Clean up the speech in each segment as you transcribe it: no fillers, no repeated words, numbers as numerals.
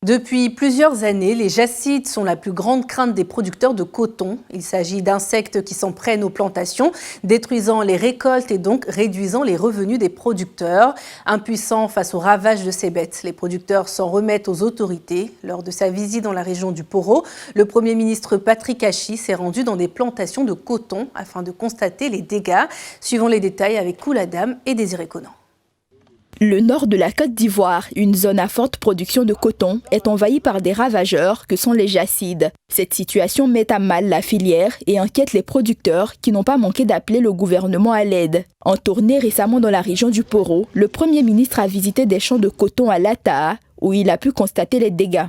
Depuis plusieurs années, les jacides sont la plus grande crainte des producteurs de coton. Il s'agit d'insectes qui s'en prennent aux plantations, détruisant les récoltes et donc réduisant les revenus des producteurs. Impuissants face aux ravages de ces bêtes, les producteurs s'en remettent aux autorités. Lors de sa visite dans la région du Poro, le Premier ministre Patrick Hachi s'est rendu dans des plantations de coton afin de constater les dégâts. Suivons les détails avec Kouladam et Désiré Conan. Le nord de la Côte d'Ivoire, une zone à forte production de coton, est envahie par des ravageurs que sont les jacides. Cette situation met à mal la filière et inquiète les producteurs qui n'ont pas manqué d'appeler le gouvernement à l'aide. En tournée récemment dans la région du Poro, le Premier ministre a visité des champs de coton à Lataa où il a pu constater les dégâts.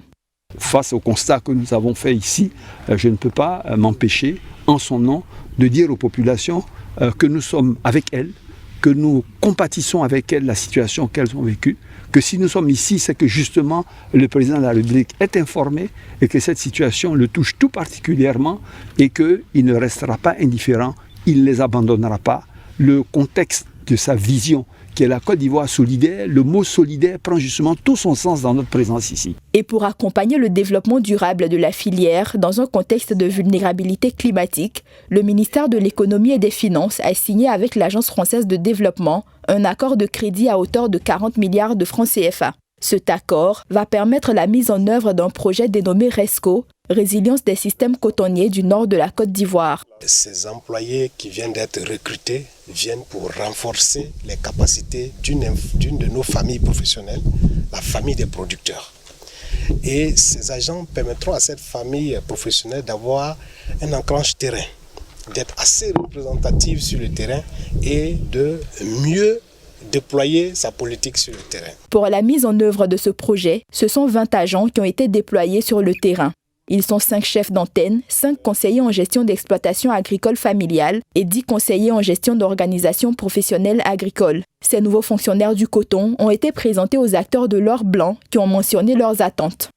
Face au constat que nous avons fait ici, je ne peux pas m'empêcher, en son nom, de dire aux populations que nous sommes avec elles, que nous compatissons avec elles la situation qu'elles ont vécue, que si nous sommes ici, c'est que justement le président de la République est informé et que cette situation le touche tout particulièrement et qu'il ne restera pas indifférent, il ne les abandonnera pas. Le contexte de sa vision, qui est la Côte d'Ivoire solidaire, le mot solidaire prend justement tout son sens dans notre présence ici. Et pour accompagner le développement durable de la filière dans un contexte de vulnérabilité climatique, le ministère de l'Économie et des Finances a signé avec l'Agence française de développement un accord de crédit à hauteur de 40 milliards de francs CFA. Cet accord va permettre la mise en œuvre d'un projet dénommé RESCO, Résilience des systèmes cotonniers du nord de la Côte d'Ivoire. Ces employés qui viennent d'être recrutés viennent pour renforcer les capacités d'une de nos familles professionnelles, la famille des producteurs. Et ces agents permettront à cette famille professionnelle d'avoir un ancrage terrain, d'être assez représentative sur le terrain et de mieux déployer sa politique sur le terrain. Pour la mise en œuvre de ce projet, ce sont 20 agents qui ont été déployés sur le terrain. Ils sont 5 chefs d'antenne, 5 conseillers en gestion d'exploitation agricole familiale et 10 conseillers en gestion d'organisations professionnelles agricoles. Ces nouveaux fonctionnaires du coton ont été présentés aux acteurs de l'or blanc qui ont mentionné leurs attentes.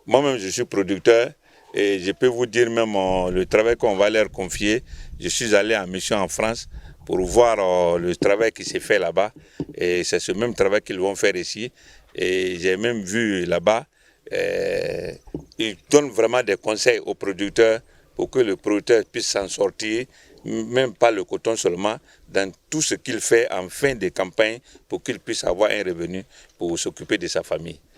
Moi-même, je suis producteur et je peux vous dire même le travail qu'on va leur confier. Je suis allé en mission en France pour voir le travail qui s'est fait là-bas. Et c'est ce même travail qu'ils vont faire ici. Et j'ai même vu là-bas, ils donnent vraiment des conseils aux producteurs pour que le producteur puisse s'en sortir, même pas le coton seulement, dans tout ce qu'il fait en fin de campagne pour qu'il puisse avoir un revenu pour s'occuper de sa famille.